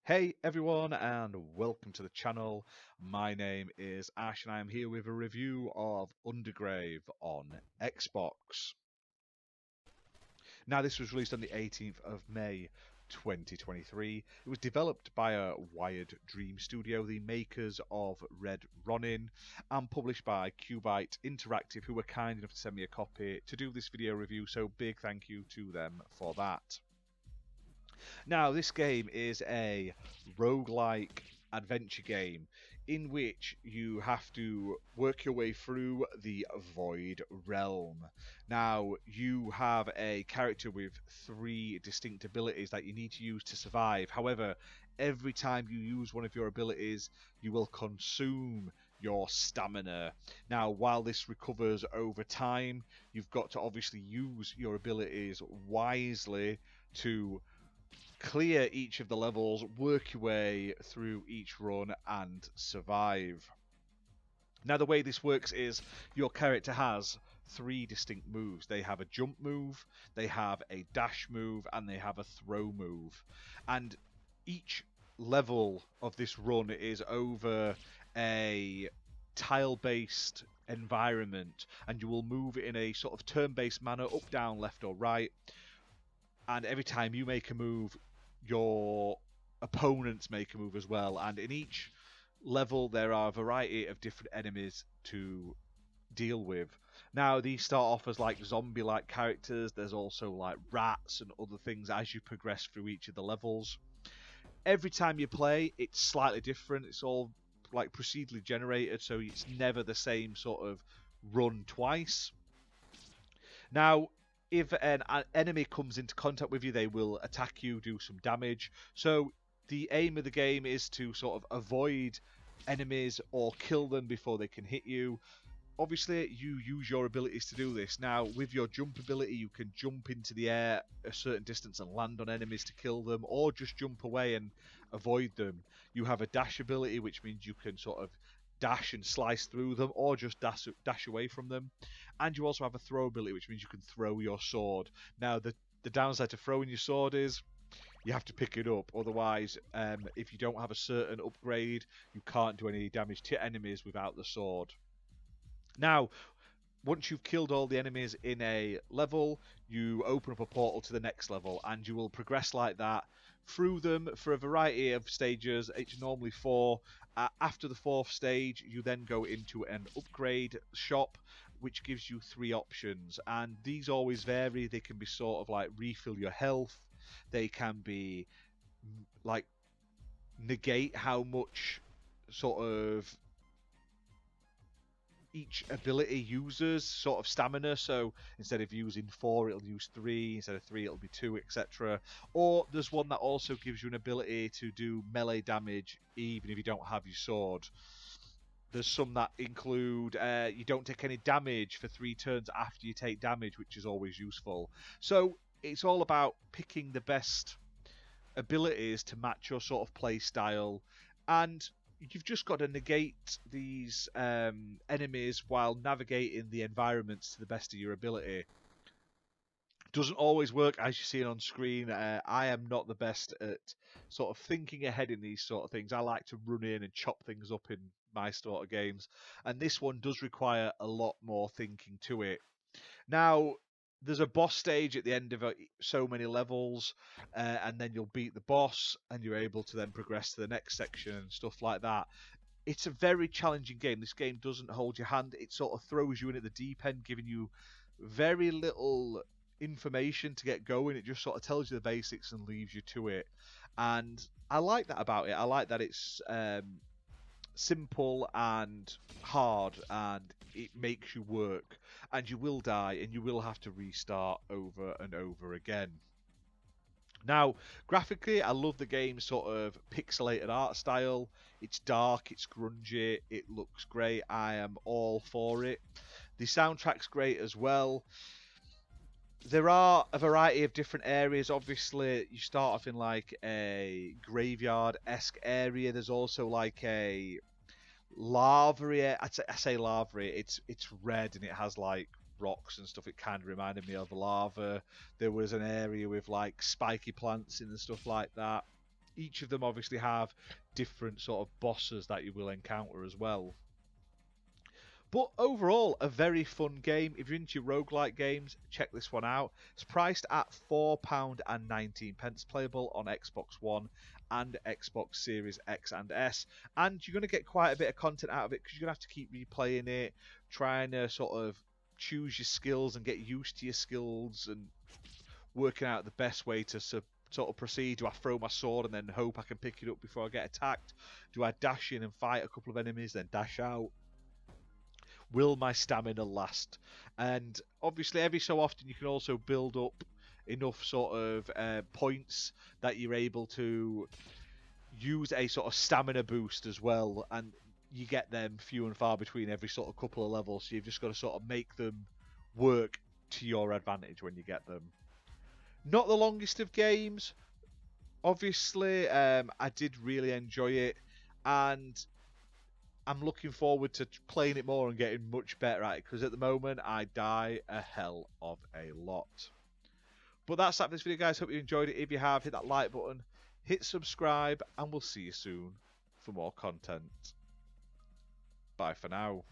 Hey everyone, and welcome to the channel. My name is Ash, and I am here with a review of Undergrave on Xbox. Now, this was released on the 18th of May 2023. It was developed by a Wired Dream Studio, the makers of Red Ronin, and published by Cubite Interactive, who were kind enough to send me a copy to do this video review, so big thank you to them for that. Now, this game is a roguelike adventure game in which you have to work your way through the Void Realm. Now, you have a character with three distinct abilities that you need to use to survive. However, every time you use one of your abilities, you will consume your stamina. Now, while this recovers over time, you've got to obviously use your abilities wisely to clear each of the levels, work your way through each run, and survive. Now, the way this works is your character has three distinct moves. They have a jump move, they have a dash move, and they have a throw move. And each level of this run is over a tile-based environment, and you will move in a sort of turn-based manner, up, down, left, or right. And every time you make a move, your opponents make a move as well. And in each level, there are a variety of different enemies to deal with. Now, these start off as like zombie-like characters. There's also like rats and other things as you progress through each of the levels. Every time you play, it's slightly different. It's all like procedurally generated, so it's never the same sort of run twice. Now, if an enemy comes into contact with you, they will attack you, do some damage. So the aim of the game is to sort of avoid enemies or kill them before they can hit you. Obviously, you use your abilities to do this. Now, with your jump ability, you can jump into the air a certain distance and land on enemies to kill them, or just jump away and avoid them. You have a dash ability, which means you can sort of dash and slice through them, or just dash away from them. And you also have a throw ability, which means you can throw your sword. Now, the downside to throwing your sword is you have to pick it up. Otherwise, if you don't have a certain upgrade, you can't do any damage to enemies without the sword. Now, once you've killed all the enemies in a level, you open up a portal to the next level, and you will progress like that through them for a variety of stages. It's normally 4. After the 4th stage, you then go into an upgrade shop, which gives you 3 options, and these always vary. They can be sort of like refill your health, they can be like negate how much sort of each ability uses sort of stamina, so instead of using 4 it'll use 3, instead of 3 it'll be 2, etc. Or there's one that also gives you an ability to do melee damage even if you don't have your sword. There's some that include you don't take any damage for 3 turns after you take damage, which is always useful. So it's all about picking the best abilities to match your sort of play style, and you've just got to negate these enemies while navigating the environments to the best of your ability. Doesn't always work, as you're seeing on screen. I am not the best at sort of thinking ahead in these sort of things. I like to run in and chop things up in my sort of games, and this one does require a lot more thinking to it. Now, there's a boss stage at the end of so many levels, and then you'll beat the boss, and you're able to then progress to the next section and stuff like that. It's a very challenging game. This game doesn't hold your hand. It sort of throws you in at the deep end, giving you very little information to get going. It just sort of tells you the basics and leaves you to it. And I like that about it. I like that it's simple and hard, and it makes you work, and you will die and you will have to restart over and over again. Now, graphically, I love the game's sort of pixelated art style. It's dark, it's grungy, it looks great. I am all for it. The soundtrack's great as well. There are a variety of different areas. Obviously, you start off in like a graveyard-esque area. There's also like a lava area. I say lava area. It's red and it has like rocks and stuff. It kind of reminded me of lava. There was an area with like spiky plants in and stuff like that. each of them obviously have different sort of bosses that you will encounter as well. But overall, a very fun game. If you're into roguelike games, check this one out. It's priced at £4.19, playable on Xbox One and Xbox Series X and S. And you're going to get quite a bit of content out of it because you're going to have to keep replaying it, trying to sort of choose your skills and get used to your skills and working out the best way to sort of proceed. Do I throw my sword and then hope I can pick it up before I get attacked? Do I dash in and fight a couple of enemies, then dash out? Will my stamina last? And obviously every so often you can also build up enough sort of points that you're able to use a sort of stamina boost as well, and you get them few and far between every sort of couple of levels, so you've just got to sort of make them work to your advantage when you get them. Not the longest of games, obviously. I did really enjoy it, and I'm looking forward to playing it more and getting much better at it, because at the moment I die a hell of a lot. But that's that for this video, guys. Hope you enjoyed it. If you have, hit that like button, hit subscribe, and we'll see you soon for more content. Bye for now.